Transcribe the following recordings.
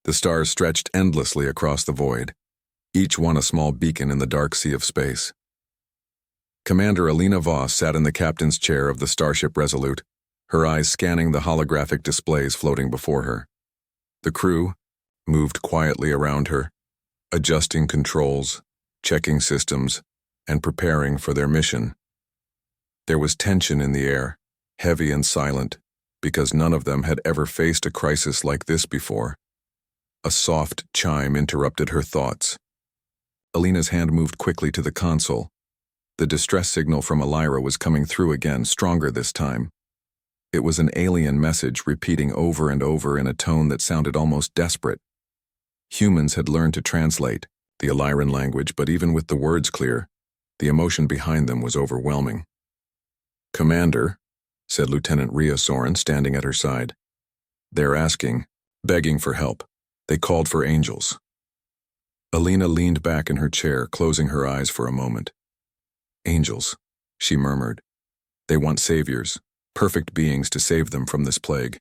The stars stretched endlessly across the void, each one a small beacon in the dark sea of space. Commander Alina Voss sat in the captain's chair of the starship Resolute, her eyes scanning the holographic displays floating before her. The crew moved quietly around her, adjusting controls, checking systems, and preparing for their mission. There was tension in the air, heavy and silent, because none of them had ever faced a crisis like this before. A soft chime interrupted her thoughts. Alina's hand moved quickly to the console. The distress signal from Elira was coming through again, stronger this time. It was an alien message repeating over and over in a tone that sounded almost desperate. Humans had learned to translate the Eliran language, but even with the words clear, the emotion behind them was overwhelming. "Commander," said Lieutenant Rhea Soren, standing at her side. "They're asking, begging for help. They called for angels." Alina leaned back in her chair, closing her eyes for a moment. "Angels," she murmured. "They want saviors, perfect beings to save them from this plague.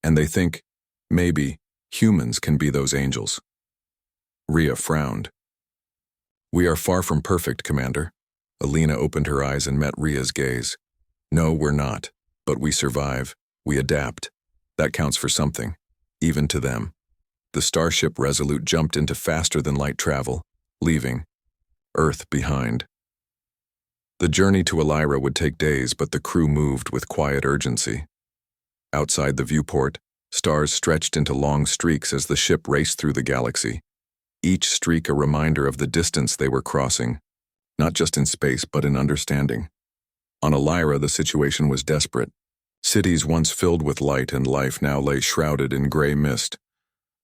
And they think, maybe, humans can be those angels." Rhea frowned. "We are far from perfect, Commander." Alina opened her eyes and met Rhea's gaze. "No, we're not, but we survive. We adapt. That counts for something, even to them." The starship Resolute jumped into faster-than-light travel, leaving Earth behind. The journey to Elira would take days, but the crew moved with quiet urgency. Outside the viewport, stars stretched into long streaks as the ship raced through the galaxy, each streak a reminder of the distance they were crossing, not just in space but in understanding. On Elira, the situation was desperate. Cities once filled with light and life now lay shrouded in gray mist,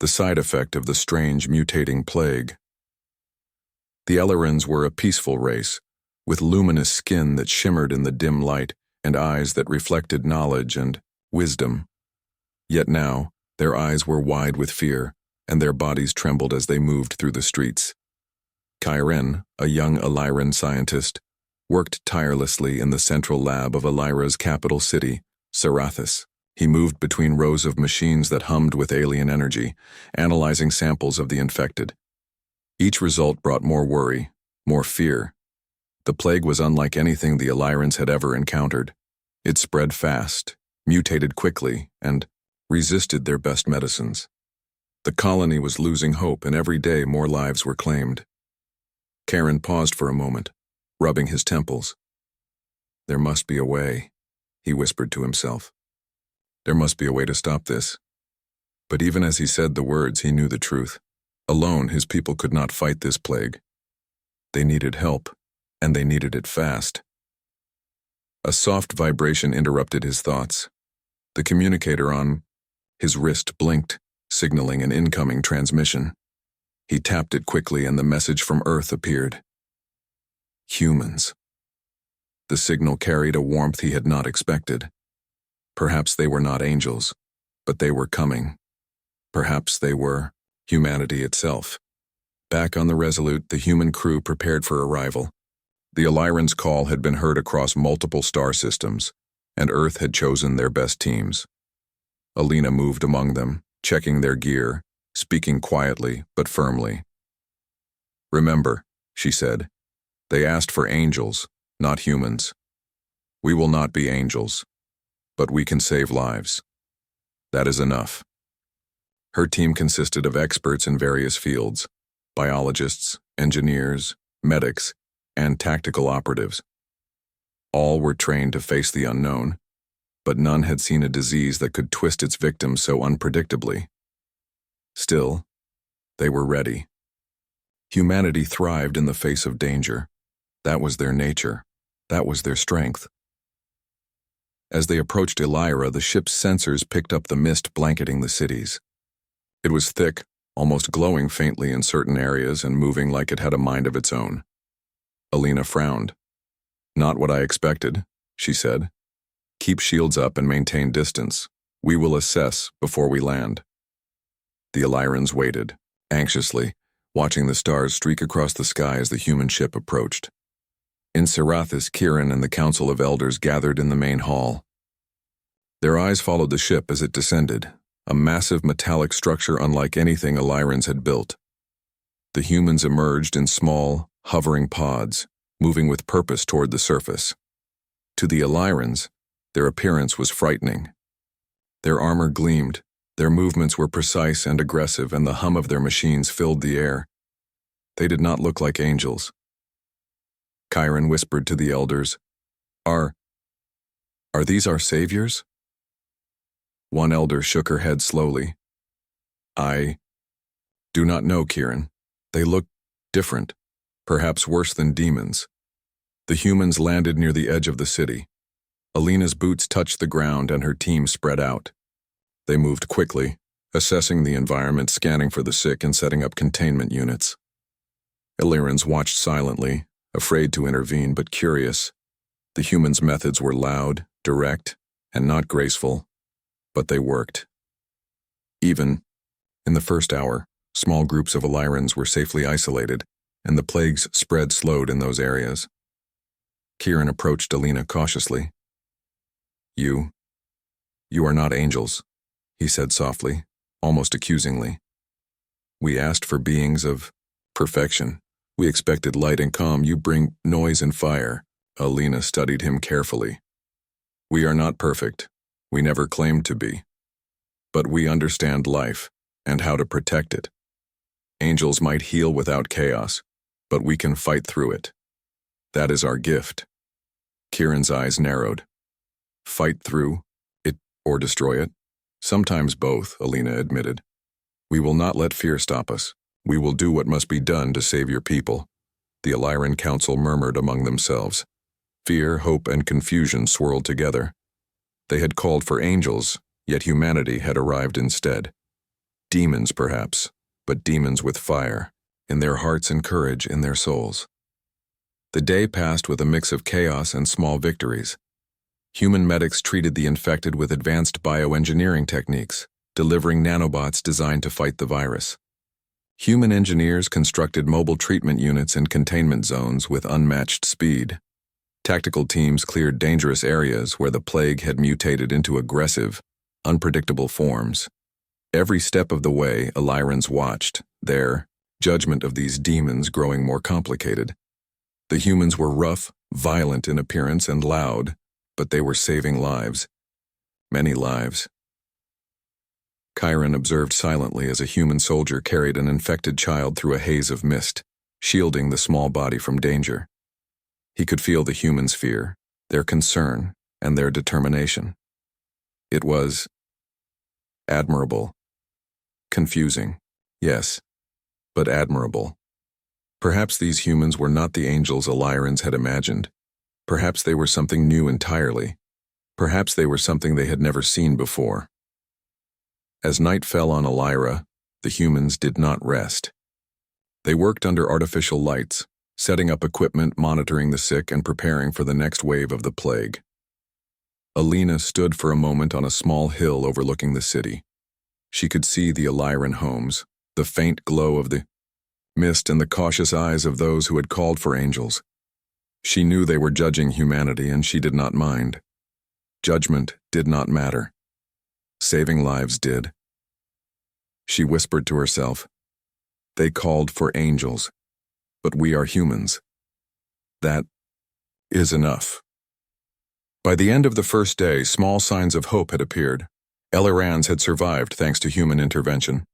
the side effect of the strange mutating plague. The Elirans were a peaceful race, with luminous skin that shimmered in the dim light and eyes that reflected knowledge and wisdom. Yet now, their eyes were wide with fear, and their bodies trembled as they moved through the streets. Kyren, a young Eliran scientist, worked tirelessly in the central lab of Elira's capital city, Sarathis. He moved between rows of machines that hummed with alien energy, analyzing samples of the infected. Each result brought more worry, more fear. The plague was unlike anything the Elirans had ever encountered. It spread fast, mutated quickly, and resisted their best medicines. The colony was losing hope, and every day more lives were claimed. Kyren paused for a moment, rubbing his temples. "There must be a way," he whispered to himself. "There must be a way to stop this." But even as he said the words, he knew the truth. Alone, his people could not fight this plague. They needed help, and they needed it fast. A soft vibration interrupted his thoughts. The communicator on his wrist blinked, signaling an incoming transmission. He tapped it quickly, and the message from Earth appeared. Humans. The signal carried a warmth he had not expected. Perhaps they were not angels, but they were coming. Perhaps they were humanity itself. Back on the Resolute, the human crew prepared for arrival. The Elirans' call had been heard across multiple star systems, and Earth had chosen their best teams. Alina moved among them, checking their gear, speaking quietly but firmly. "Remember," she said, "they asked for angels, not humans. We will not be angels, but we can save lives. That is enough." Her team consisted of experts in various fields: biologists, engineers, medics, and tactical operatives. All were trained to face the unknown, but none had seen a disease that could twist its victims so unpredictably. Still, they were ready. Humanity thrived in the face of danger. That was their nature. That was their strength. As they approached Elira, the ship's sensors picked up the mist blanketing the cities. It was thick, almost glowing faintly in certain areas and moving like it had a mind of its own. Alina frowned. "Not what I expected," she said. "Keep shields up and maintain distance. We will assess before we land." The Elirans waited, anxiously, watching the stars streak across the sky as the human ship approached. In Sarathis, Kyren and the Council of Elders gathered in the main hall. Their eyes followed the ship as it descended, a massive metallic structure unlike anything Elyrans had built. The humans emerged in small, hovering pods, moving with purpose toward the surface. To the Elyrans, their appearance was frightening. Their armor gleamed, their movements were precise and aggressive, and the hum of their machines filled the air. They did not look like angels. Chiron whispered to the elders, Are these our saviors? One elder shook her head slowly. I do not know, Chiron. They look different, perhaps worse than demons. The humans landed near the edge of the city. Alina's boots touched the ground and her team spread out. They moved quickly, assessing the environment, scanning for the sick, and setting up containment units. Elyrans watched silently, afraid to intervene but curious. The humans' methods were loud, direct, and not graceful, but they worked. Even in the first hour, small groups of Elyrans were safely isolated, and the plague's spread slowed in those areas. Chiron approached Alina cautiously. You are not angels, he said softly, almost accusingly. We asked for beings of perfection. We expected light and calm. You bring noise and fire. Alina studied him carefully. We are not perfect. We never claimed to be. But we understand life and how to protect it. Angels might heal without chaos, but we can fight through it. That is our gift. Chiron's eyes narrowed. Fight through it or destroy it? Sometimes both, Alina admitted. We will not let fear stop us. We will do what must be done to save your people. The Elyran Council murmured among themselves. Fear, hope, and confusion swirled together. They had called for angels, yet humanity had arrived instead. Demons, perhaps, but demons with fire, in their hearts and courage in their souls. The day passed with a mix of chaos and small victories. Human medics treated the infected with advanced bioengineering techniques, delivering nanobots designed to fight the virus. Human engineers constructed mobile treatment units in containment zones with unmatched speed. Tactical teams cleared dangerous areas where the plague had mutated into aggressive, unpredictable forms. Every step of the way, Elyrans watched, their judgment of these demons growing more complicated. The humans were rough, violent in appearance, and loud, but they were saving lives. Many lives. Chiron observed silently as a human soldier carried an infected child through a haze of mist, shielding the small body from danger. He could feel the humans' fear, their concern, and their determination. It was admirable. Confusing, yes, but admirable. Perhaps these humans were not the angels Elyrans had imagined. Perhaps they were something new entirely. Perhaps they were something they had never seen before. As night fell on Elyra, the humans did not rest. They worked under artificial lights, setting up equipment, monitoring the sick, and preparing for the next wave of the plague. Alina stood for a moment on a small hill overlooking the city. She could see the Elyran homes, the faint glow of the mist, and the cautious eyes of those who had called for angels. She knew they were judging humanity, and she did not mind. Judgment did not matter. Saving lives did. She whispered to herself, "They called for angels, but we are humans. That is enough." By the end of the first day, small signs of hope had appeared. Elyrans had survived thanks to human intervention.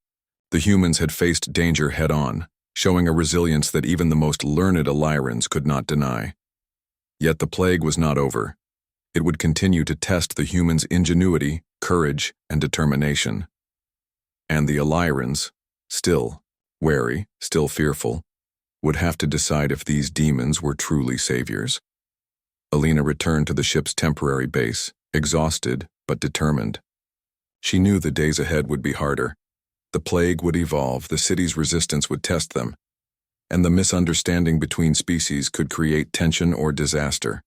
The humans had faced danger head-on, showing a resilience that even the most learned Elyrans could not deny. Yet the plague was not over. It would continue to test the humans' ingenuity, courage, and determination. And the Elyrans, still wary, still fearful, would have to decide if these demons were truly saviors. Alina returned to the ship's temporary base, exhausted but determined. She knew the days ahead would be harder. The plague would evolve, the city's resistance would test them, and the misunderstanding between species could create tension or disaster.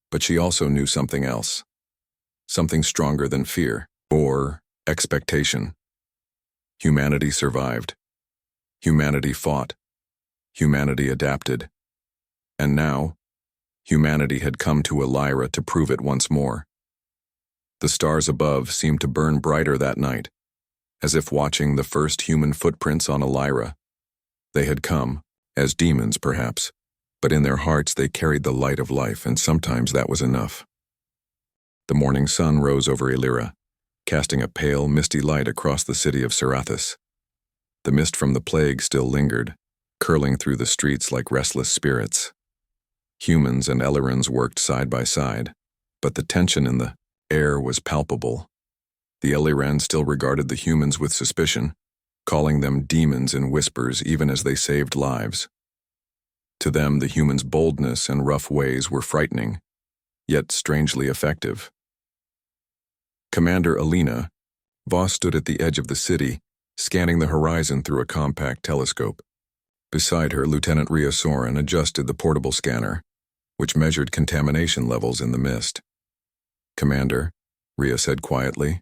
But she also knew something else, something stronger than fear or expectation. Humanity survived. Humanity fought. Humanity adapted. And now, humanity had come to Elyra to prove it once more. The stars above seemed to burn brighter that night, as if watching the first human footprints on a lyra. They had come, as demons perhaps, but in their hearts they carried the light of life, and sometimes that was enough. The morning sun rose over Illyra, casting a pale, misty light across the city of Serathis. The mist from the plague still lingered, curling through the streets like restless spirits. Humans and Ellerans worked side by side, but the tension in the air was palpable. The Elleran still regarded the humans with suspicion, calling them demons in whispers even as they saved lives. To them, the humans' boldness and rough ways were frightening, yet strangely effective. Commander Alina, Voss stood at the edge of the city, scanning the horizon through a compact telescope. Beside her, Lieutenant Rhea Soren adjusted the portable scanner, which measured contamination levels in the mist. "Commander," Rhea said quietly,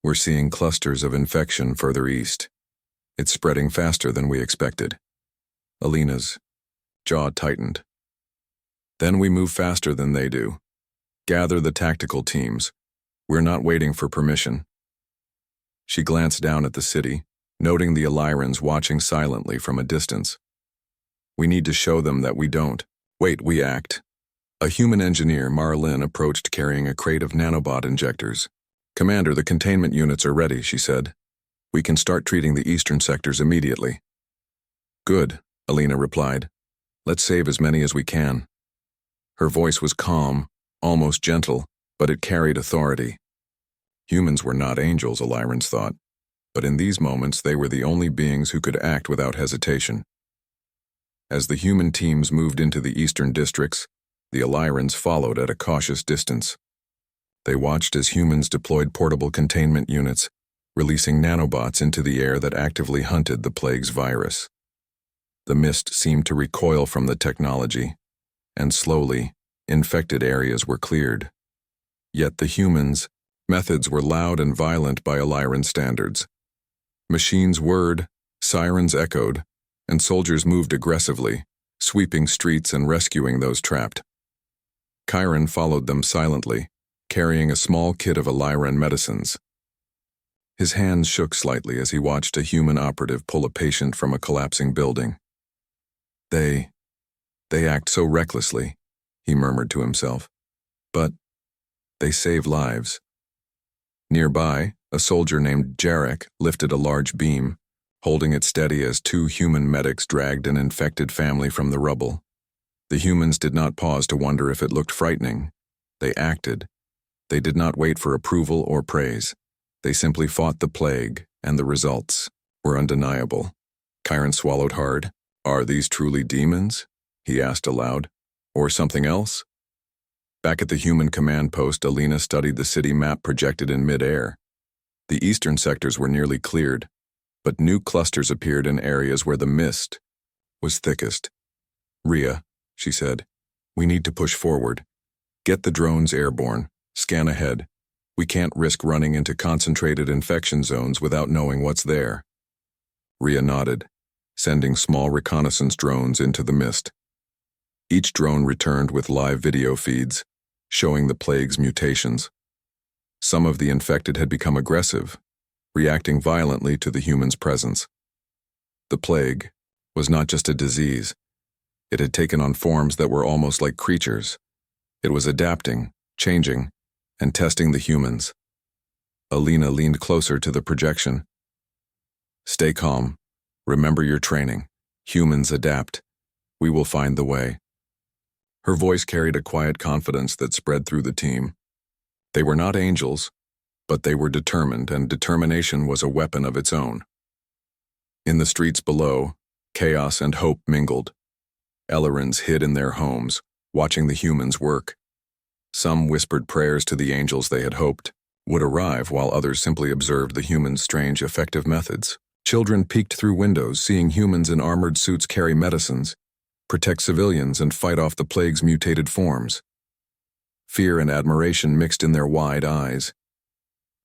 "we're seeing clusters of infection further east. It's spreading faster than we expected." Alina's jaw tightened. "Then we move faster than they do. Gather the tactical teams. We're not waiting for permission." She glanced down at the city, noting the Illyrans watching silently from a distance. "We need to show them that we don't wait, we act." A human engineer, Marlin, approached carrying a crate of nanobot injectors. "Commander, the containment units are ready," she said. "We can start treating the eastern sectors immediately." "Good," Alina replied. "Let's save as many as we can." Her voice was calm, almost gentle, but it carried authority. Humans were not angels, Illyrans thought, but in these moments they were the only beings who could act without hesitation. As the human teams moved into the eastern districts, the Illyrans followed at a cautious distance. They watched as humans deployed portable containment units, releasing nanobots into the air that actively hunted the plague's virus. The mist seemed to recoil from the technology, and slowly, infected areas were cleared. Yet the humans' methods were loud and violent by Illyran standards. Machines whirred, sirens echoed, and soldiers moved aggressively, sweeping streets and rescuing those trapped. Chiron followed them silently, carrying a small kit of Illyran medicines. His hands shook slightly as he watched a human operative pull a patient from a collapsing building. They act so recklessly," he murmured to himself. "But they save lives." Nearby, a soldier named Jarek lifted a large beam, holding it steady as two human medics dragged an infected family from the rubble. The humans did not pause to wonder if it looked frightening. They acted. They did not wait for approval or praise. They simply fought the plague, and the results were undeniable. Chiron swallowed hard. "Are these truly demons?" he asked aloud. "Or something else?" Back at the human command post, Alina studied the city map projected in mid-air. The eastern sectors were nearly cleared, but new clusters appeared in areas where the mist was thickest. "Rhea," she said, "we need to push forward. Get the drones airborne. Scan ahead. We can't risk running into concentrated infection zones without knowing what's there." Rhea nodded, sending small reconnaissance drones into the mist. Each drone returned with live video feeds, showing the plague's mutations. Some of the infected had become aggressive, reacting violently to the humans' presence. The plague was not just a disease. It had taken on forms that were almost like creatures. It was adapting, changing, and testing the humans. Alina leaned closer to the projection. "Stay calm. Remember your training. Humans adapt. We will find the way." Her voice carried a quiet confidence that spread through the team. They were not angels, but they were determined, and determination was a weapon of its own. In the streets below, chaos and hope mingled. Ellerans hid in their homes, watching the humans work. Some whispered prayers to the angels they had hoped would arrive, while others simply observed the humans' strange, effective methods. Children peeked through windows, seeing humans in armored suits carry medicines, protect civilians, and fight off the plague's mutated forms. Fear and admiration mixed in their wide eyes.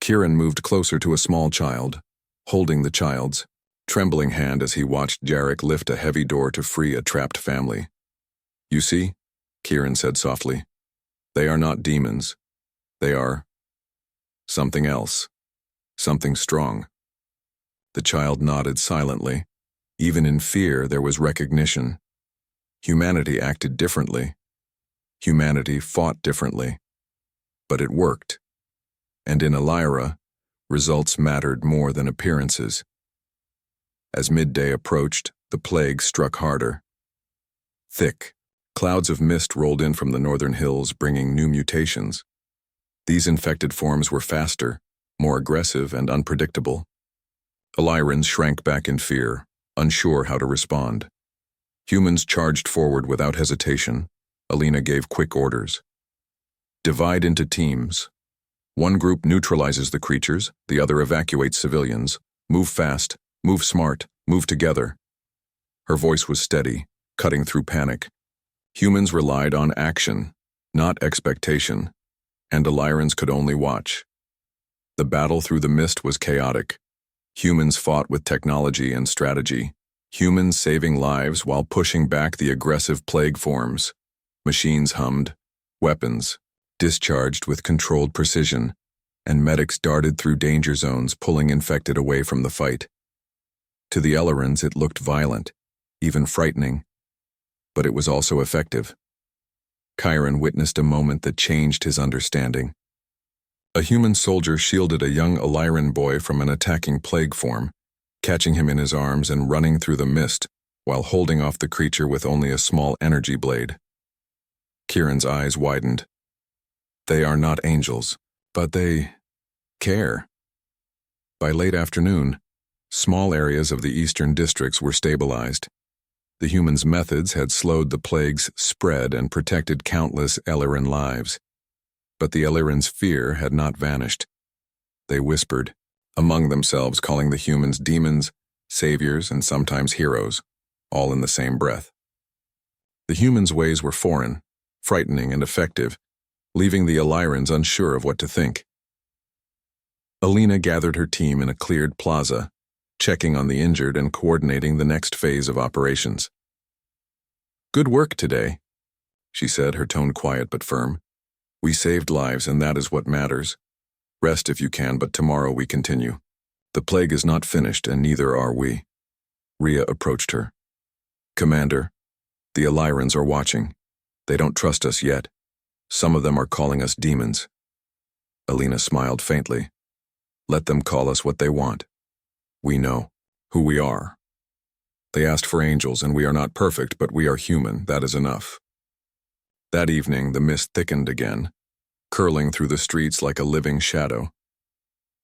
Kieran moved closer to a small child, holding the child's trembling hand as he watched Jarek lift a heavy door to free a trapped family. "You see," Kieran said softly, "they are not demons. They are Something else. Something strong. The child nodded silently. Even in fear, there was recognition. Humanity acted differently. Humanity fought differently. But it worked. And in Elira, results mattered more than appearances. As midday approached, the plague struck harder. Thick, clouds of mist rolled in from the northern hills, bringing new mutations. These infected forms were faster, more aggressive, and unpredictable. Elirans shrank back in fear, unsure how to respond. Humans charged forward without hesitation. Alina gave quick orders. Divide into teams. One group neutralizes the creatures, the other evacuates civilians. Move fast, move smart, move together. Her voice was steady, cutting through panic. Humans relied on action, not expectation, and Elirans could only watch. The battle through the mist was chaotic. Humans fought with technology and strategy. Humans saving lives while pushing back the aggressive plague forms. Machines hummed, weapons discharged with controlled precision, and medics darted through danger zones, pulling infected away from the fight. To the Elirans, it looked violent, even frightening, but it was also effective. Chiron witnessed a moment that changed his understanding. A human soldier shielded a young Eliran boy from an attacking plague form, catching him in his arms and running through the mist while holding off the creature with only a small energy blade. Chiron's eyes widened. They are not angels, but they care. By late afternoon, small areas of the eastern districts were stabilized. The humans' methods had slowed the plague's spread and protected countless Eliran lives. But the Elirans' fear had not vanished. They whispered, among themselves, calling the humans demons, saviors, and sometimes heroes, all in the same breath. The humans' ways were foreign, frightening, and effective, leaving the Elirans unsure of what to think. Alina gathered her team in a cleared plaza, checking on the injured and coordinating the next phase of operations. "Good work today," she said, her tone quiet but firm. "We saved lives, and that is what matters. Rest if you can, but tomorrow we continue. The plague is not finished, and neither are we." Rhea approached her. "Commander, the Elirans are watching. They don't trust us yet. Some of them are calling us demons." Alina smiled faintly. "Let them call us what they want. We know who we are. They asked for angels, and we are not perfect, but we are human. That is enough." That evening, the mist thickened again, curling through the streets like a living shadow.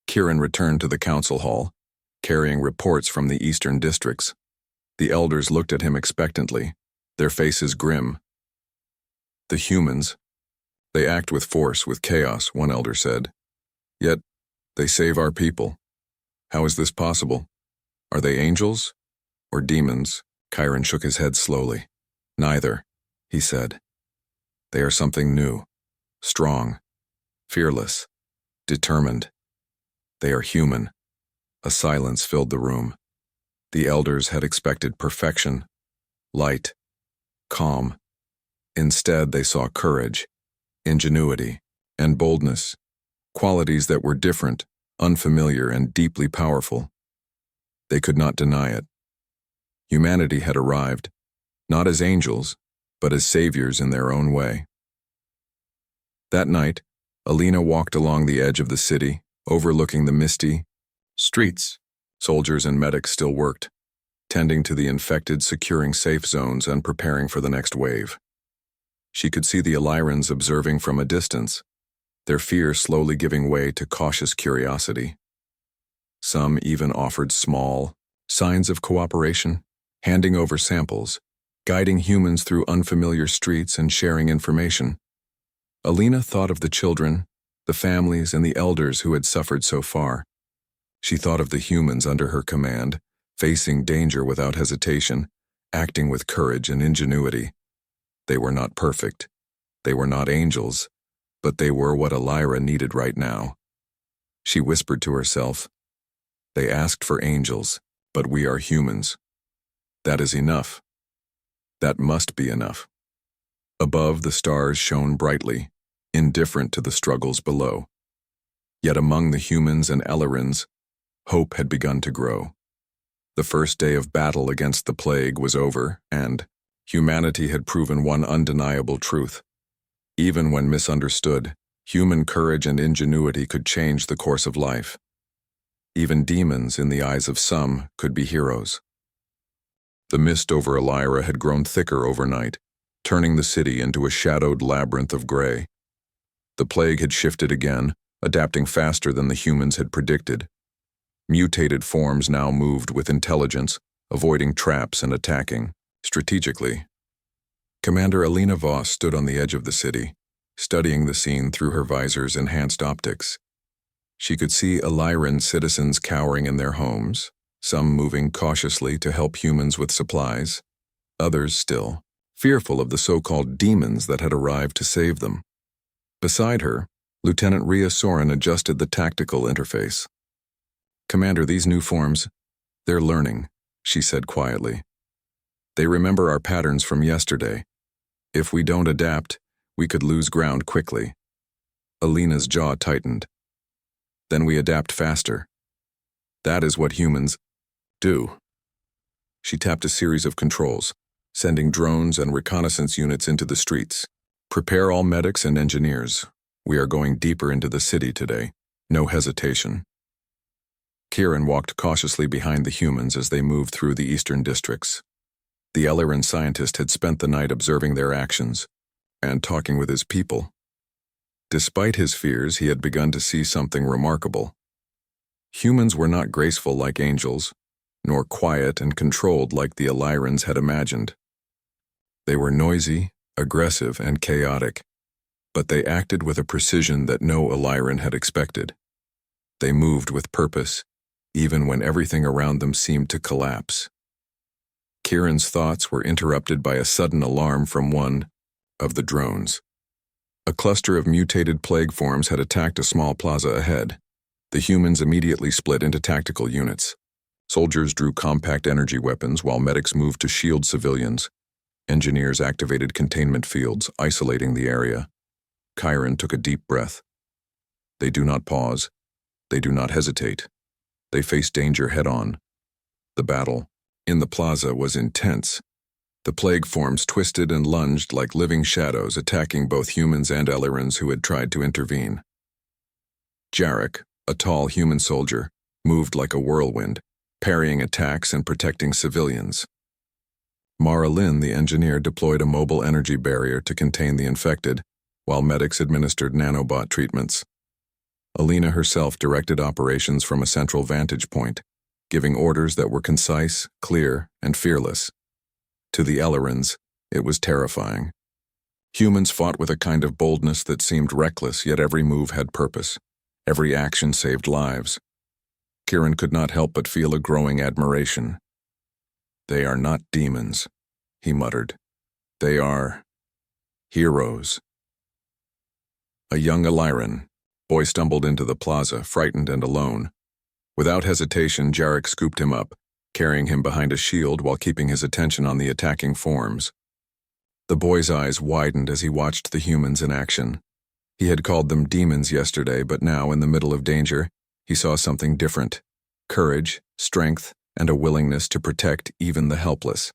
Chiron returned to the council hall, carrying reports from the eastern districts. The elders looked at him expectantly, their faces grim. "The humans, they act with force, with chaos," one elder said. "Yet, they save our people. How is this possible? Are they angels or demons?" Chiron shook his head slowly. "Neither," he said. "They are something new, strong, fearless, determined. They are human." A silence filled the room. The elders had expected perfection, light, calm. Instead, they saw courage, ingenuity, and boldness, qualities that were different, unfamiliar, and deeply powerful. They could not deny it. Humanity had arrived, not as angels, but as saviors in their own way. That night, Alina walked along the edge of the city, overlooking the misty streets. Soldiers and medics still worked, tending to the infected, securing safe zones, and preparing for the next wave. She could see the Elirans observing from a distance, their fear slowly giving way to cautious curiosity. Some even offered small signs of cooperation, handing over samples, guiding humans through unfamiliar streets, and sharing information. Alina thought of the children, the families, and the elders who had suffered so far. She thought of the humans under her command, facing danger without hesitation, acting with courage and ingenuity. They were not perfect. They were not angels, but they were what Elira needed right now. She whispered to herself, "They asked for angels, but we are humans. That is enough. That must be enough." Above, the stars shone brightly, indifferent to the struggles below. Yet among the humans and Ellerins, hope had begun to grow. The first day of battle against the plague was over, and humanity had proven one undeniable truth. Even when misunderstood, human courage and ingenuity could change the course of life. Even demons, in the eyes of some, could be heroes. The mist over Elira had grown thicker overnight, turning the city into a shadowed labyrinth of gray. The plague had shifted again, adapting faster than the humans had predicted. Mutated forms now moved with intelligence, avoiding traps and attacking strategically. Commander Alina Voss stood on the edge of the city, studying the scene through her visor's enhanced optics. She could see Eliran citizens cowering in their homes, some moving cautiously to help humans with supplies, others still fearful of the so-called demons that had arrived to save them. Beside her, Lieutenant Rhea Soren adjusted the tactical interface. "Commander, these new forms, they're learning," she said quietly. "They remember our patterns from yesterday. If we don't adapt, we could lose ground quickly." Alina's jaw tightened. "Then we adapt faster. That is what humans do." She tapped a series of controls, sending drones and reconnaissance units into the streets. "Prepare all medics and engineers. We are going deeper into the city today. No hesitation." Kieran walked cautiously behind the humans as they moved through the eastern districts. The Ellerin scientist had spent the night observing their actions and talking with his people. Despite his fears, he had begun to see something remarkable. Humans were not graceful like angels, nor quiet and controlled like the Elirans had imagined. They were noisy, aggressive, and chaotic, but they acted with a precision that no Eliran had expected. They moved with purpose, even when everything around them seemed to collapse. Kieran's thoughts were interrupted by a sudden alarm from one of the drones. A cluster of mutated plague forms had attacked a small plaza ahead. The humans immediately split into tactical units. Soldiers drew compact energy weapons while medics moved to shield civilians. Engineers activated containment fields, isolating the area. Kieran took a deep breath. They do not pause. They do not hesitate. They face danger head-on. The battle in the plaza was intense. The plague forms twisted and lunged like living shadows, attacking both humans and Ellerins who had tried to intervene. Jarek, a tall human soldier, moved like a whirlwind, parrying attacks and protecting civilians. Mara Lynn, the engineer, deployed a mobile energy barrier to contain the infected, while medics administered nanobot treatments. Alina herself directed operations from a central vantage point, giving orders that were concise, clear, and fearless. To the Ellerins, it was terrifying. Humans fought with a kind of boldness that seemed reckless, yet every move had purpose. Every action saved lives. Kieran could not help but feel a growing admiration. "They are not demons," he muttered. "They are heroes." A young Eliran boy stumbled into the plaza, frightened and alone. Without hesitation, Jarek scooped him up, carrying him behind a shield while keeping his attention on the attacking forms. The boy's eyes widened as he watched the humans in action. He had called them demons yesterday, but now, in the middle of danger, he saw something different: courage, strength, and a willingness to protect even the helpless.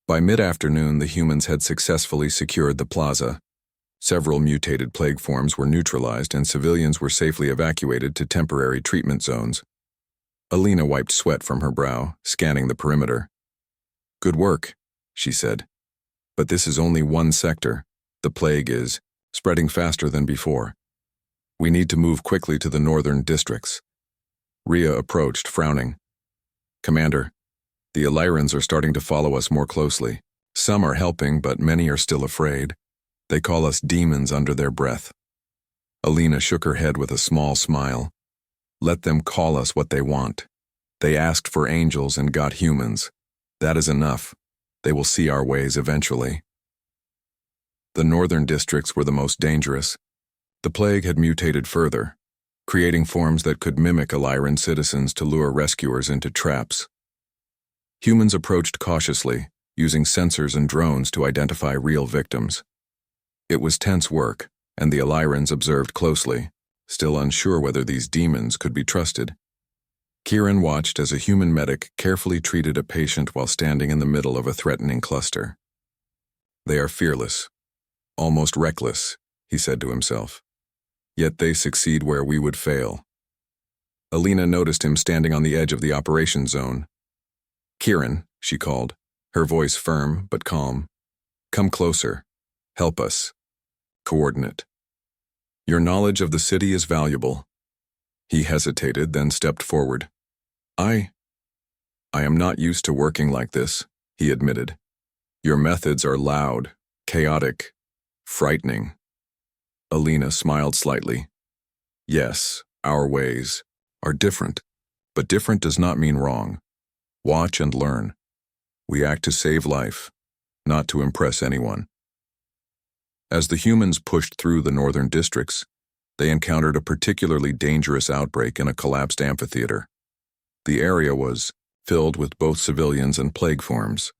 By mid-afternoon, the humans had successfully secured the plaza. Several mutated plague forms were neutralized, and civilians were safely evacuated to temporary treatment zones. Alina wiped sweat from her brow, scanning the perimeter. "Good work," she said. "But this is only one sector. The plague is spreading faster than before. We need to move quickly to the northern districts." Rhea approached, frowning. "Commander, the Elirans are starting to follow us more closely. Some are helping, but many are still afraid. They call us demons under their breath." Alina shook her head with a small smile. "Let them call us what they want. They asked for angels and got humans. That is enough. They will see our ways eventually." The northern districts were the most dangerous. The plague had mutated further, creating forms that could mimic Eliran citizens to lure rescuers into traps. Humans approached cautiously, using sensors and drones to identify real victims. It was tense work, and the Elirans observed closely, still unsure whether these demons could be trusted. Kieran watched as a human medic carefully treated a patient while standing in the middle of a threatening cluster. They are fearless, almost reckless, he said to himself. Yet they succeed where we would fail. Alina noticed him standing on the edge of the operation zone. Kieran, she called, her voice firm but calm. Come closer. Help us. Coordinate. Your knowledge of the city is valuable. He hesitated, then stepped forward. I am not used to working like this, he admitted. Your methods are loud, chaotic, frightening. Alina smiled slightly. Yes, our ways are different, but different does not mean wrong. Watch and learn. We act to save life, not to impress anyone. As the humans pushed through the northern districts, they encountered a particularly dangerous outbreak in a collapsed amphitheater. The area was filled with both civilians and plague forms.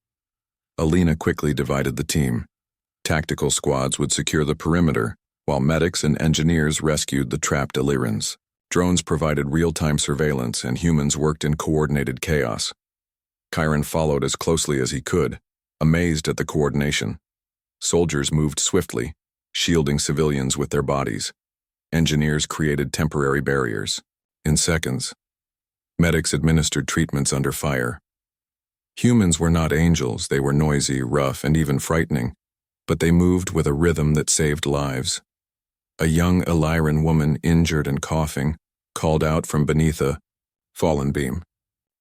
Alina quickly divided the team. Tactical squads would secure the perimeter, while medics and engineers rescued the trapped Illyrans. Drones provided real-time surveillance, and humans worked in coordinated chaos. Kieran followed as closely as he could, amazed at the coordination. Soldiers moved swiftly, shielding civilians with their bodies. Engineers created temporary barriers. In seconds, medics administered treatments under fire. Humans were not angels. They were noisy, rough, and even frightening, but they moved with a rhythm that saved lives. A young Illyran woman, injured and coughing, called out from beneath a fallen beam.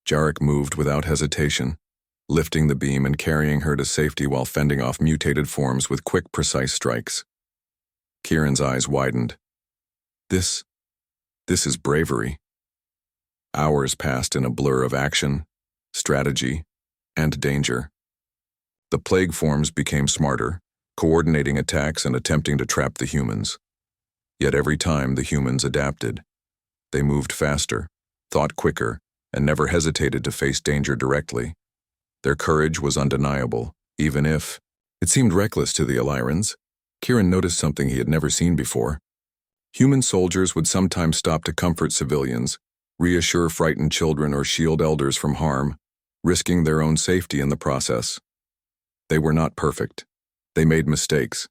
Jarek moved without hesitation, lifting the beam and carrying her to safety while fending off mutated forms with quick, precise strikes. Kieran's eyes widened. This is bravery. Hours passed in a blur of action, strategy, and danger. The plague forms became smarter, coordinating attacks and attempting to trap the humans. Yet every time the humans adapted. They moved faster, thought quicker, and never hesitated to face danger directly. Their courage was undeniable, even if it seemed reckless to the Illyrans. Kieran noticed something he had never seen before. Human soldiers would sometimes stop to comfort civilians, reassure frightened children, or shield elders from harm, risking their own safety in the process. They were not perfect. They made mistakes.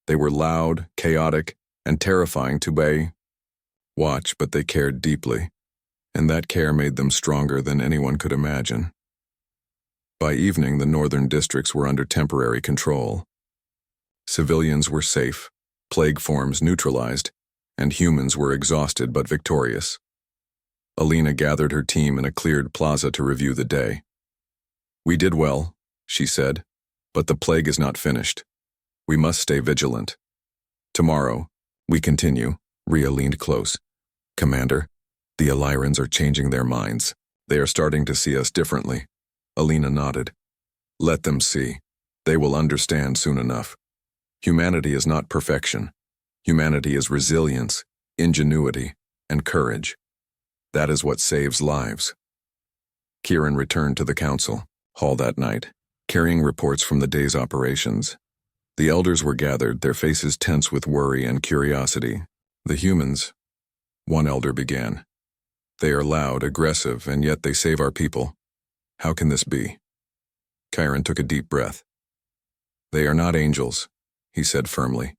They were loud, chaotic, and terrifying to watch, but they cared deeply, and that care made them stronger than anyone could imagine. By evening, the northern districts were under temporary control. Civilians were safe, plague forms neutralized, and humans were exhausted but victorious. Alina gathered her team in a cleared plaza to review the day. We did well, she said, but the plague is not finished. We must stay vigilant. Tomorrow, we continue. Rhea leaned close. Commander, the Illyrans are changing their minds. They are starting to see us differently. Alina nodded. Let them see. They will understand soon enough. Humanity is not perfection. Humanity is resilience, ingenuity, and courage. That is what saves lives. Kieran returned to the council hall that night, carrying reports from the day's operations. The elders were gathered, their faces tense with worry and curiosity. The humans, one elder began. They are loud, aggressive, and yet they save our people. How can this be? Kieran took a deep breath. They are not angels, he said firmly.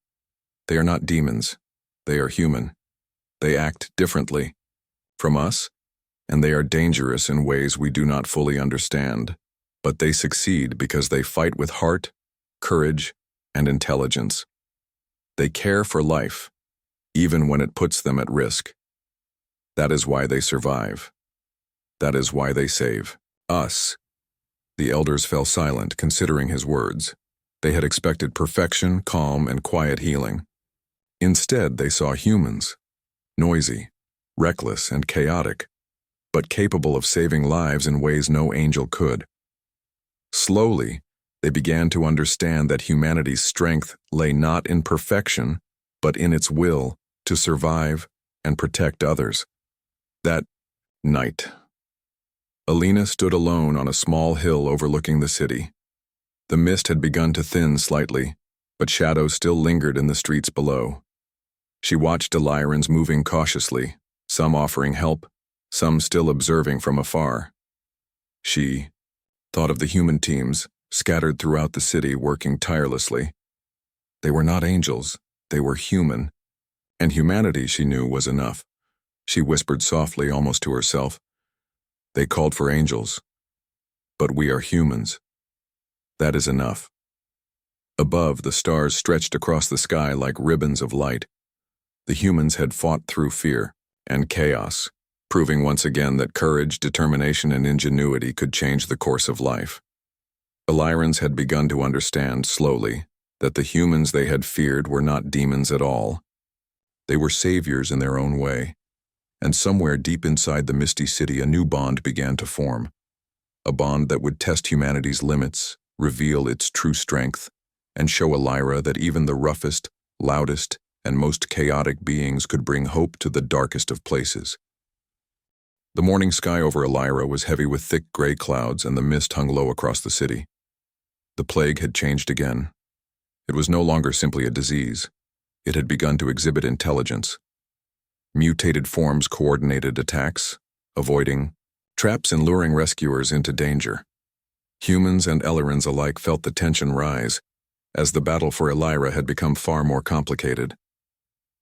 They are not demons. They are human. They act differently from us, and they are dangerous in ways we do not fully understand. But they succeed because they fight with heart, courage, and intelligence. They care for life, even when it puts them at risk. That is why they survive. That is why they save us. The elders fell silent, considering his words. They had expected perfection, calm, and quiet healing. Instead, they saw humans, noisy, reckless, and chaotic, but capable of saving lives in ways no angel could. Slowly, they began to understand that humanity's strength lay not in perfection, but in its will to survive and protect others. That night, Alina stood alone on a small hill overlooking the city. The mist had begun to thin slightly, but shadows still lingered in the streets below. She watched Elyrans moving cautiously, some offering help, some still observing from afar. She thought of the human teams, scattered throughout the city, working tirelessly. They were not angels, they were human, and humanity, she knew, was enough. She whispered softly, almost to herself, "They called for angels, but we are humans. That is enough." Above, the stars stretched across the sky like ribbons of light. The humans had fought through fear and chaos, proving once again that courage, determination, and ingenuity could change the course of life. Elyrans had begun to understand, slowly, that the humans they had feared were not demons at all. They were saviors in their own way, and somewhere deep inside the misty city a new bond began to form. A bond that would test humanity's limits, reveal its true strength, and show Elyra that even the roughest, loudest, and most chaotic beings could bring hope to the darkest of places. The morning sky over Elyra was heavy with thick gray clouds, and the mist hung low across the city. The plague had changed again. It was no longer simply a disease. It had begun to exhibit intelligence. Mutated forms coordinated attacks, avoiding traps and luring rescuers into danger. Humans and Elyrans alike felt the tension rise, as the battle for Elyra had become far more complicated.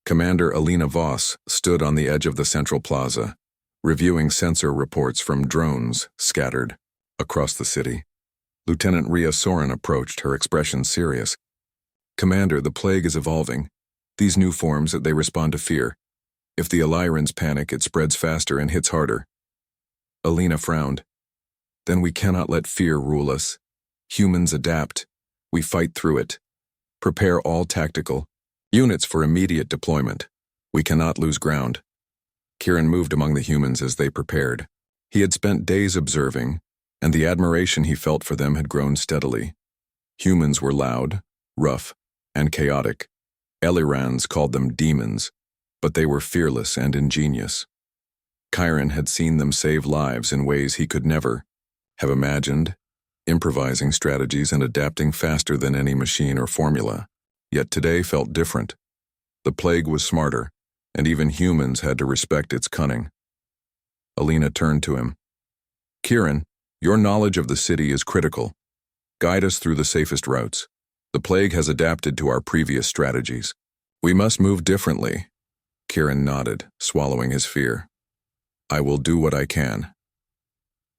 Commander Alina Voss stood on the edge of the central plaza, reviewing sensor reports from drones scattered across the city. Lieutenant Rhea Soren approached, her expression serious. "Commander, the plague is evolving. These new forms, they respond to fear. If the Elyrans panic, it spreads faster and hits harder." Alina frowned. "Then we cannot let fear rule us. Humans adapt. We fight through it. Prepare all tactical units for immediate deployment. We cannot lose ground." Kieran moved among the humans as they prepared. He had spent days observing, and the admiration he felt for them had grown steadily. Humans were loud, rough, and chaotic. Elyrans called them demons, but they were fearless and ingenious. Kieran had seen them save lives in ways he could never have imagined, improvising strategies and adapting faster than any machine or formula. Yet today felt different. The plague was smarter, and even humans had to respect its cunning. Alina turned to him. "Kieran, your knowledge of the city is critical. Guide us through the safest routes. The plague has adapted to our previous strategies. We must move differently." Kieran nodded, swallowing his fear. "I will do what I can."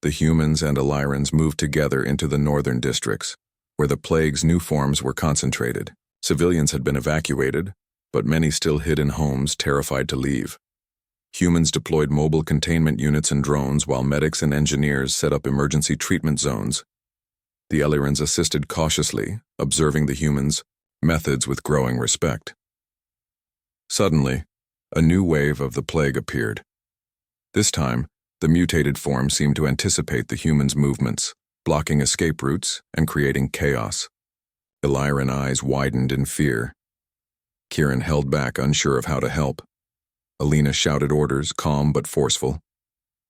The humans and Elyrans moved together into the northern districts, where the plague's new forms were concentrated. Civilians had been evacuated, but many still hid in homes, terrified to leave. Humans deployed mobile containment units and drones, while medics and engineers set up emergency treatment zones. The Elyrans assisted cautiously, observing the humans' methods with growing respect. Suddenly, a new wave of the plague appeared. This time, the mutated form seemed to anticipate the humans' movements, blocking escape routes and creating chaos. Elyran eyes widened in fear. Kieran held back, unsure of how to help. Alina shouted orders, calm but forceful.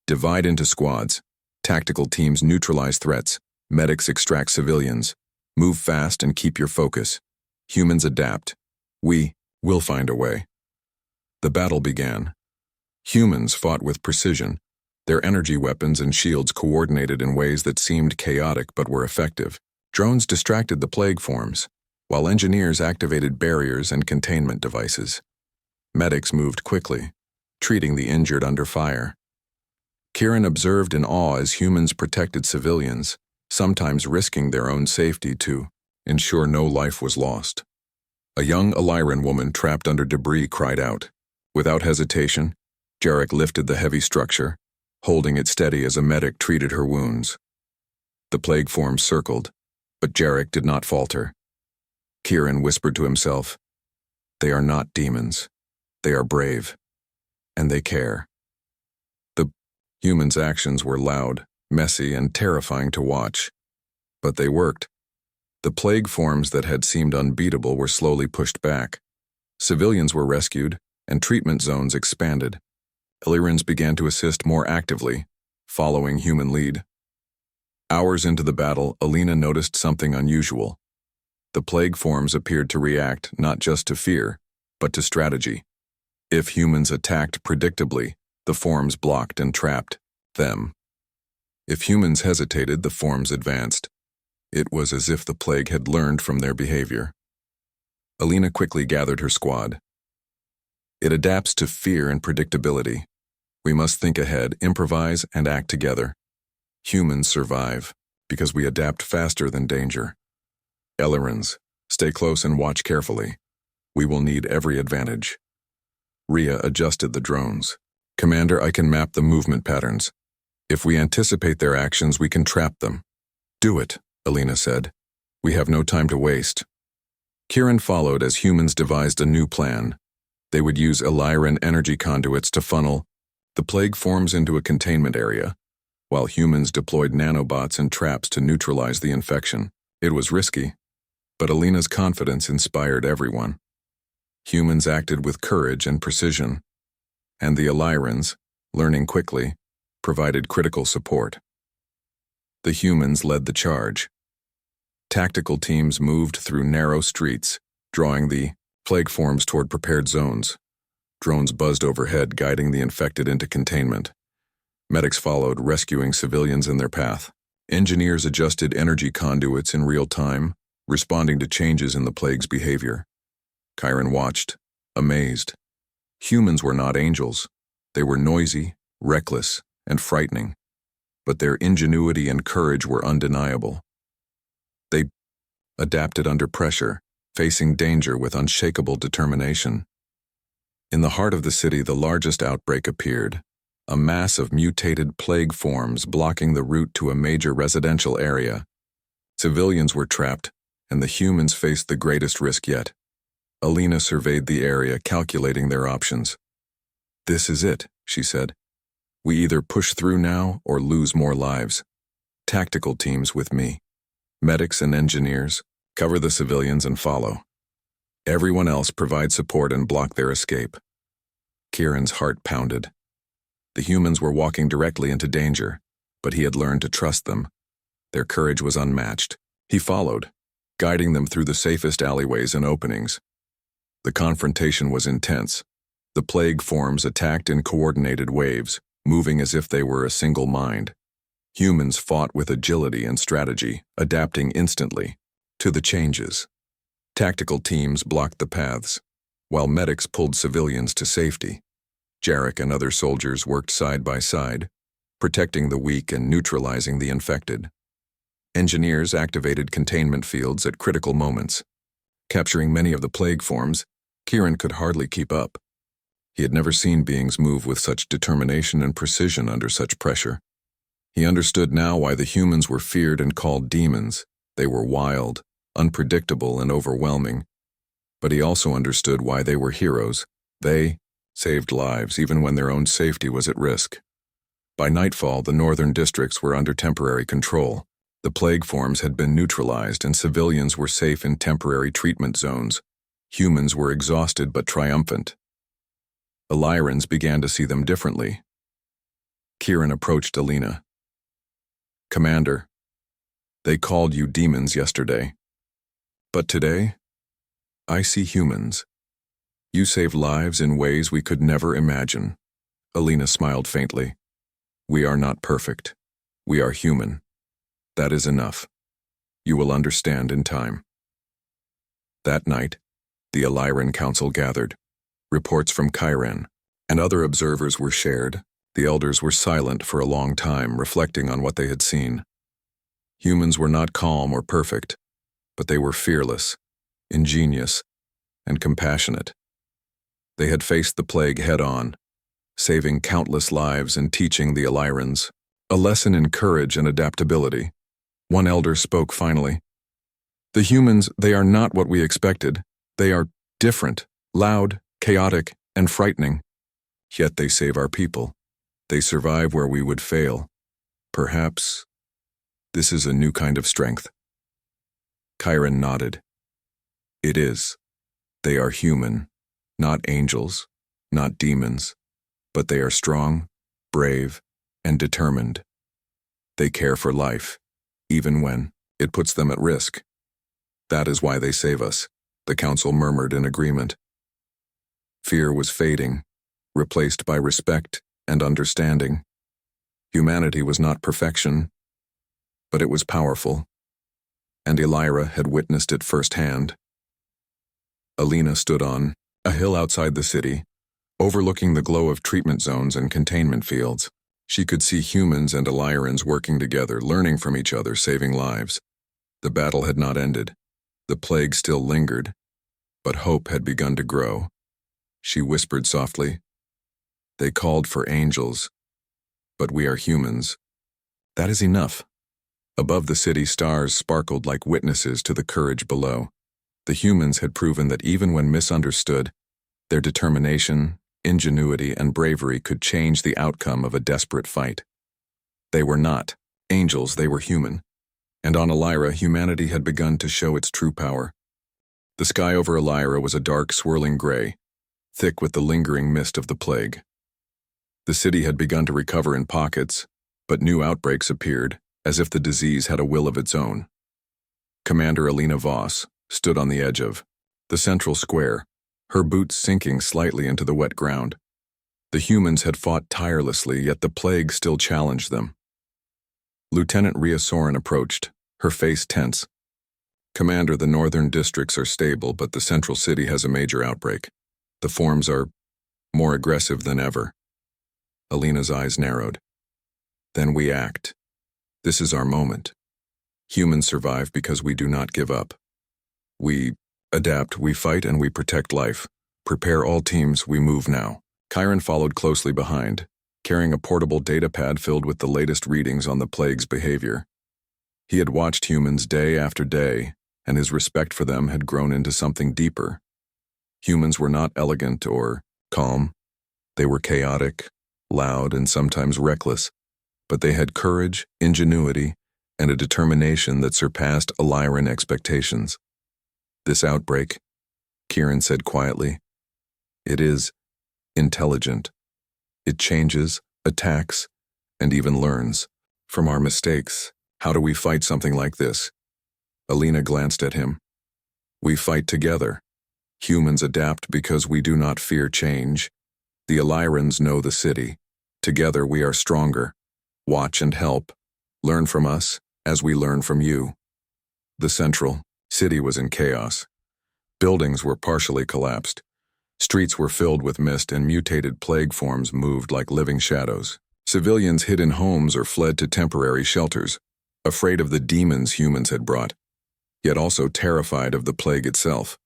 "Divide into squads. Tactical teams neutralize threats. Medics extract civilians. Move fast and keep your focus. Humans adapt. We will find a way." The battle began. Humans fought with precision, their energy weapons and shields coordinated in ways that seemed chaotic but were effective. Drones distracted the plague forms, while engineers activated barriers and containment devices. Medics moved quickly, treating the injured under fire. Kieran observed in awe as humans protected civilians, sometimes risking their own safety to ensure no life was lost. A young Elyran woman trapped under debris cried out. Without hesitation, Jarek lifted the heavy structure, holding it steady as a medic treated her wounds. The plague form circled, but Jarek did not falter. Kieran whispered to himself, "They are not demons. They are brave, and they care." The humans' actions were loud, messy, and terrifying to watch. But they worked. The plague forms that had seemed unbeatable were slowly pushed back. Civilians were rescued, and treatment zones expanded. Elyrans began to assist more actively, following human lead. Hours into the battle, Alina noticed something unusual. The plague forms appeared to react not just to fear, but to strategy. If humans attacked predictably, the forms blocked and trapped them. If humans hesitated, the forms advanced. It was as if the plague had learned from their behavior. Alina quickly gathered her squad. It adapts to fear and predictability. We must think ahead, improvise, and act together. Humans survive because we adapt faster than danger. Ellerans, stay close and watch carefully. We will need every advantage. Rhea adjusted the drones. Commander, I can map the movement patterns. If we anticipate their actions, we can trap them. Do it, Alina said. We have no time to waste. Kieran followed as humans devised a new plan. They would use Illyran energy conduits to funnel the plague forms into a containment area, while humans deployed nanobots and traps to neutralize the infection. It was risky, but Alina's confidence inspired everyone. Humans acted with courage and precision, and the Illyrans, learning quickly, provided critical support. The humans led the charge. Tactical teams moved through narrow streets, drawing the plague forms toward prepared zones. Drones buzzed overhead, guiding the infected into containment. Medics followed, rescuing civilians in their path. Engineers adjusted energy conduits in real time, responding to changes in the plague's behavior. Chiron watched, amazed. Humans were not angels. They were noisy, reckless, and frightening, but their ingenuity and courage were undeniable. They adapted under pressure, facing danger with unshakable determination. In the heart of the city, the largest outbreak appeared, a mass of mutated plague forms blocking the route to a major residential area. Civilians were trapped, and the humans faced the greatest risk yet. Alina surveyed the area, calculating their options. This is it, she said. We either push through now or lose more lives. Tactical teams with me. Medics and engineers, cover the civilians and follow. Everyone else provide support and block their escape. Kieran's heart pounded. The humans were walking directly into danger, but he had learned to trust them. Their courage was unmatched. He followed, guiding them through the safest alleyways and openings. The confrontation was intense. The plague forms attacked in coordinated waves, moving as if they were a single mind. Humans fought with agility and strategy, adapting instantly to the changes. Tactical teams blocked the paths, while medics pulled civilians to safety. Jarek and other soldiers worked side by side, protecting the weak and neutralizing the infected. Engineers activated containment fields at critical moments. Capturing many of the plague forms, Kieran could hardly keep up. He had never seen beings move with such determination and precision under such pressure. He understood now why the humans were feared and called demons. They were wild, unpredictable, and overwhelming. But he also understood why they were heroes. They saved lives even when their own safety was at risk. By nightfall, the northern districts were under temporary control. The plague forms had been neutralized and civilians were safe in temporary treatment zones. Humans were exhausted but triumphant. Illyrans began to see them differently. Kieran approached Alina. Commander, they called you demons yesterday. But today, I see humans. You saved lives in ways we could never imagine. Alina smiled faintly. We are not perfect. We are human. That is enough. You will understand in time. That night, the Illyran Council gathered. Reports from Chiron and other observers were shared. The elders were silent for a long time, reflecting on what they had seen. Humans were not calm or perfect, but they were fearless, ingenious, and compassionate. They had faced the plague head-on, saving countless lives and teaching the Illyrans a lesson in courage and adaptability. One elder spoke finally. The humans, they are not what we expected. They are different, loud, chaotic, and frightening. Yet they save our people. They survive where we would fail. Perhaps this is a new kind of strength. Chiron nodded. It is. They are human, not angels, not demons, but they are strong, brave, and determined. They care for life, even when it puts them at risk. That is why they save us, the council murmured in agreement. Fear was fading, replaced by respect and understanding. Humanity was not perfection, but it was powerful, and Elira had witnessed it firsthand. Alina stood on a hill outside the city, overlooking the glow of treatment zones and containment fields. She could see humans and Elirans working together, learning from each other, saving lives. The battle had not ended. The plague still lingered, but hope had begun to grow. She whispered softly, "They called for angels, but we are humans. That is enough." Above the city, stars sparkled like witnesses to the courage below. The humans had proven that even when misunderstood, their determination, ingenuity, and bravery could change the outcome of a desperate fight. They were not angels, they were human. And on Elira, humanity had begun to show its true power. The sky over Elira was a dark, swirling gray, thick with the lingering mist of the plague. The city had begun to recover in pockets, but new outbreaks appeared, as if the disease had a will of its own. Commander Alina Voss stood on the edge of the central square, her boots sinking slightly into the wet ground. The humans had fought tirelessly, yet the plague still challenged them. Lieutenant Rhea Soren approached, her face tense. "Commander, the northern districts are stable, but the central city has a major outbreak. The forms are more aggressive than ever." Alina's eyes narrowed. "Then we act. This is our moment. Humans survive because we do not give up. We adapt, we fight, and we protect life. Prepare all teams, we move now." Chiron followed closely behind, carrying a portable data pad filled with the latest readings on the plague's behavior. He had watched humans day after day, and his respect for them had grown into something deeper. Humans were not elegant or calm. They were chaotic, loud, and sometimes reckless, but they had courage, ingenuity, and a determination that surpassed Eliran expectations. "This outbreak," Kieran said quietly, "it is intelligent. It changes, attacks, and even learns from our mistakes. How do we fight something like this?" Alina glanced at him. "We fight together. Humans adapt because we do not fear change. The Elirans know the city. Together we are stronger. Watch and help. Learn from us as we learn from you." The central city was in chaos. Buildings were partially collapsed. Streets were filled with mist, and mutated plague forms moved like living shadows. Civilians hid in homes or fled to temporary shelters, afraid of the demons humans had brought, yet also terrified of the plague itself.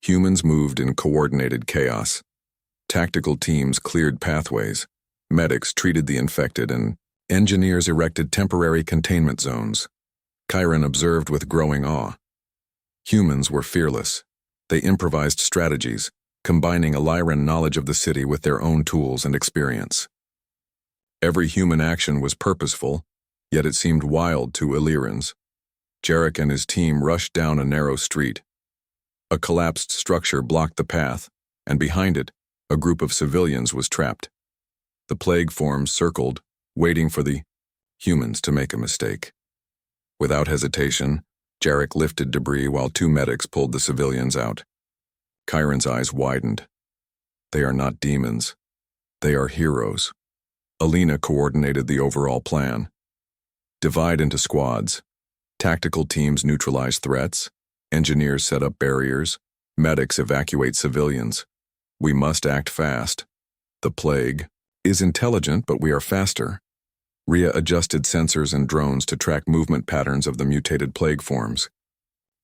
Humans moved in coordinated chaos. Tactical teams cleared pathways, medics treated the infected, and engineers erected temporary containment zones. Chiron observed with growing awe. Humans were fearless. They improvised strategies, combining Eliran knowledge of the city with their own tools and experience. Every human action was purposeful, yet it seemed wild to Elirans. Jarek and his team rushed down a narrow street. A collapsed structure blocked the path, and behind it, a group of civilians was trapped. The plague forms circled, waiting for the humans to make a mistake. Without hesitation, Jarek lifted debris while two medics pulled the civilians out. Chiron's eyes widened. They are not demons. They are heroes. Alina coordinated the overall plan. Divide into squads. Tactical teams neutralize threats. Engineers set up barriers. Medics evacuate civilians. We must act fast. The plague is intelligent, but we are faster. Rhea adjusted sensors and drones to track movement patterns of the mutated plague forms.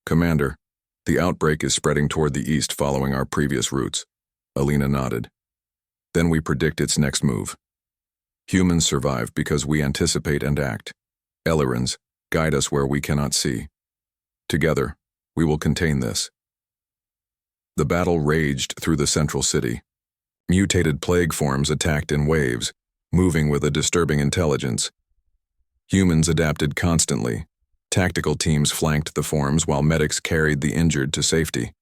"Commander, the outbreak is spreading toward the east following our previous routes." Alina nodded. "Then we predict its next move. Humans survive because we anticipate and act. Elirans guide us where we cannot see. Together, we will contain this." The battle raged through the central city. Mutated plague forms attacked in waves, moving with a disturbing intelligence. Humans adapted constantly. Tactical teams flanked the forms while medics carried the injured to safety.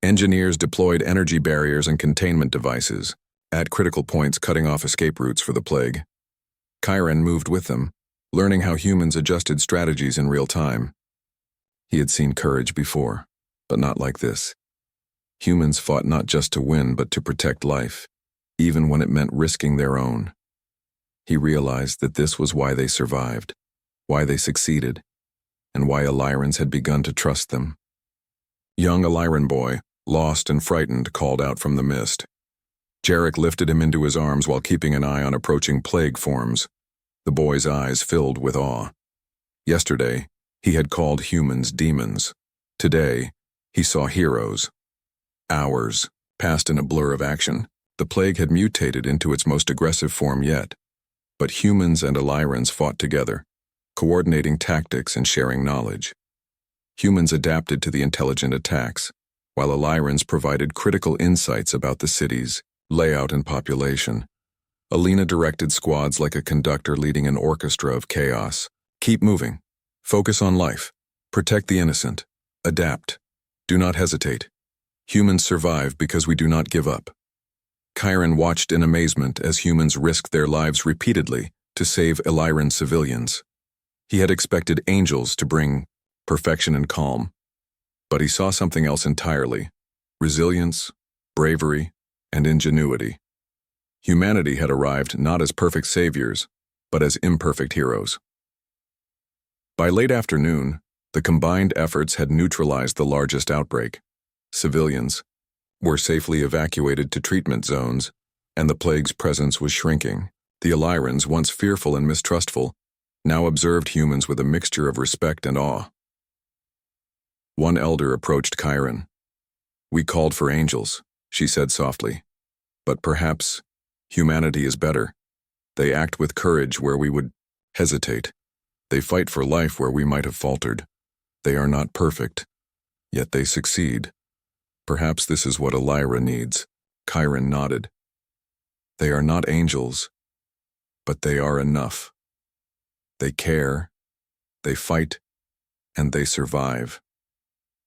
Engineers deployed energy barriers and containment devices, at critical points cutting off escape routes for the plague. Chiron moved with them, learning how humans adjusted strategies in real time. He had seen courage before, but not like this. Humans fought not just to win but to protect life, even when it meant risking their own. He realized that this was why they survived, why they succeeded, and why Ilyrans had begun to trust them. Young Ilyran boy, lost and frightened, called out from the mist. Jarek lifted him into his arms while keeping an eye on approaching plague forms. The boy's eyes filled with awe. Yesterday, he had called humans demons. Today, he saw heroes. Hours passed in a blur of action. The plague had mutated into its most aggressive form yet. But humans and Ilyrans fought together, coordinating tactics and sharing knowledge. Humans adapted to the intelligent attacks, while Ilyrans provided critical insights about the city's layout and population. Alina directed squads like a conductor leading an orchestra of chaos. Keep moving. Focus on life. Protect the innocent. Adapt. Do not hesitate. Humans survive because we do not give up. Chiron watched in amazement as humans risked their lives repeatedly to save Ilyran civilians. He had expected angels to bring perfection and calm, but he saw something else entirely: resilience, bravery, and ingenuity. Humanity had arrived not as perfect saviors, but as imperfect heroes. By late afternoon, the combined efforts had neutralized the largest outbreak. Civilians were safely evacuated to treatment zones, and the plague's presence was shrinking. The Ilyrans, once fearful and mistrustful, now observed humans with a mixture of respect and awe. One elder approached Chiron. "We called for angels," she said softly. "But perhaps humanity is better. They act with courage where we would hesitate. They fight for life where we might have faltered. They are not perfect, yet they succeed. Perhaps this is what Ilyra needs." Chiron nodded. "They are not angels, but they are enough. They care, they fight, and they survive.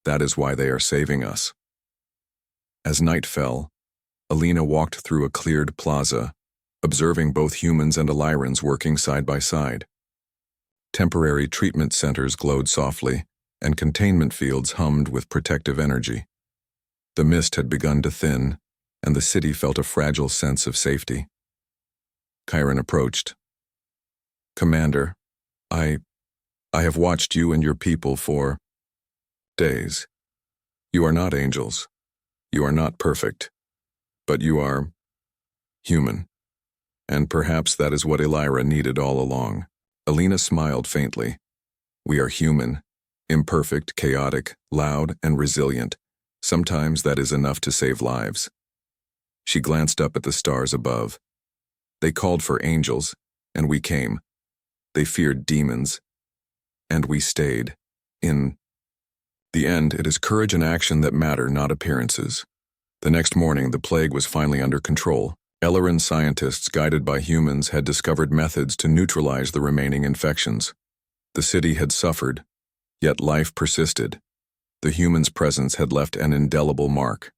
That is why they are saving us." As night fell, Alina walked through a cleared plaza, observing both humans and Ilyrans working side by side. Temporary treatment centers glowed softly, and containment fields hummed with protective energy. The mist had begun to thin, and the city felt a fragile sense of safety. Chiron approached. "Commander, I have watched you and your people for days. You are not angels. You are not perfect. But you are human. And perhaps that is what Ilyra needed all along." Alina smiled faintly. "We are human, imperfect, chaotic, loud, and resilient. Sometimes that is enough to save lives." She glanced up at the stars above. "They called for angels, and we came. They feared demons, and we stayed. In the end, it is courage and action that matter, not appearances." The next morning, the plague was finally under control. Ilyran scientists, guided by humans, had discovered methods to neutralize the remaining infections. The city had suffered, yet life persisted. The humans' presence had left an indelible mark.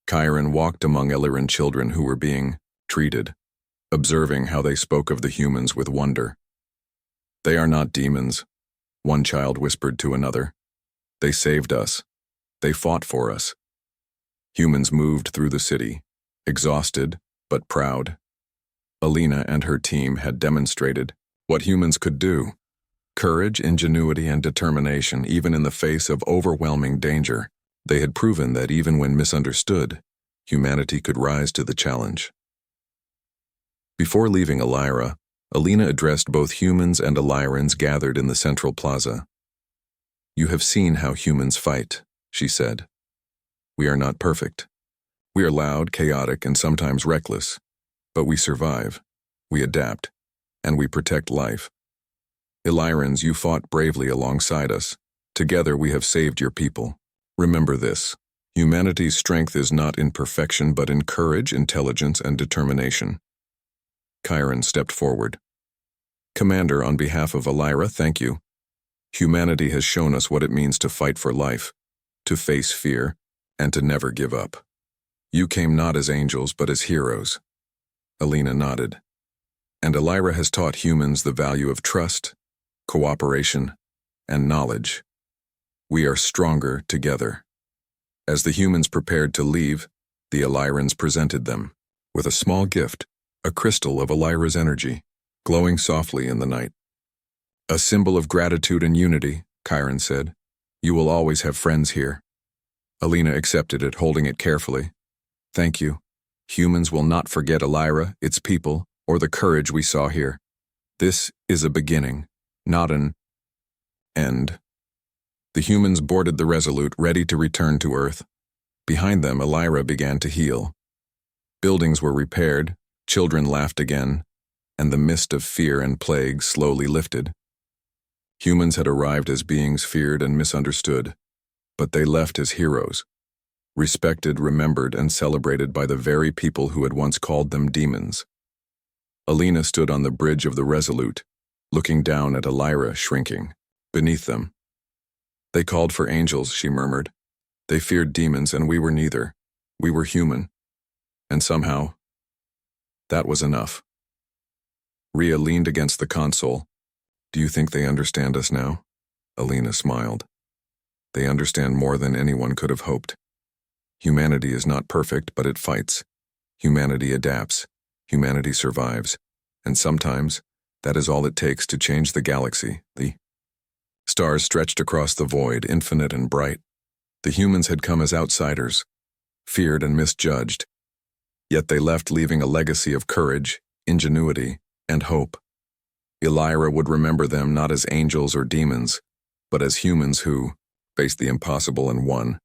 Chiron walked among Ilyran children who were being treated, observing how they spoke of the humans with wonder. "They are not demons," one child whispered to another. "They saved us. They fought for us." Humans moved through the city, exhausted but proud. Alina and her team had demonstrated what humans could do: courage, ingenuity, and determination, even in the face of overwhelming danger. They had proven that even when misunderstood, humanity could rise to the challenge. Before leaving Ilyra, Alina addressed both humans and Ilyrans gathered in the central plaza. "You have seen how humans fight," she said. "We are not perfect. We are loud, chaotic, and sometimes reckless. But we survive, we adapt, and we protect life. Ilyrans, you fought bravely alongside us. Together we have saved your people. Remember this: humanity's strength is not in perfection but in courage, intelligence, and determination." Chiron stepped forward. "Commander, on behalf of Ilyra, thank you. Humanity has shown us what it means to fight for life, to face fear, and to never give up. You came not as angels but as heroes." Alina nodded. "And Ilyra has taught humans the value of trust, cooperation, and knowledge. We are stronger together." As the humans prepared to leave, the Elyrans presented them with a small gift, a crystal of Elira's energy, glowing softly in the night. A symbol of gratitude and unity, Chiron said. You will always have friends here. Alina accepted it, holding it carefully. Thank you. Humans will not forget Elira, its people, or the courage we saw here. This is a beginning, not an end. The humans boarded the Resolute, ready to return to Earth. Behind them, Elira began to heal. Buildings were repaired, children laughed again, and the mist of fear and plague slowly lifted. Humans had arrived as beings feared and misunderstood, but they left as heroes, respected, remembered, and celebrated by the very people who had once called them demons. Alina stood on the bridge of the Resolute, looking down at Elira shrinking beneath them. They called for angels, she murmured. They feared demons, and we were neither. We were human. And somehow, that was enough. Rhea leaned against the console. Do you think they understand us now? Alina smiled. They understand more than anyone could have hoped. Humanity is not perfect, but it fights. Humanity adapts. Humanity survives. And sometimes, that is all it takes to change the galaxy. The stars stretched across the void, infinite and bright. The humans had come as outsiders, feared and misjudged. Yet they left leaving a legacy of courage, ingenuity, and hope. Elira would remember them not as angels or demons, but as humans who faced the impossible and won.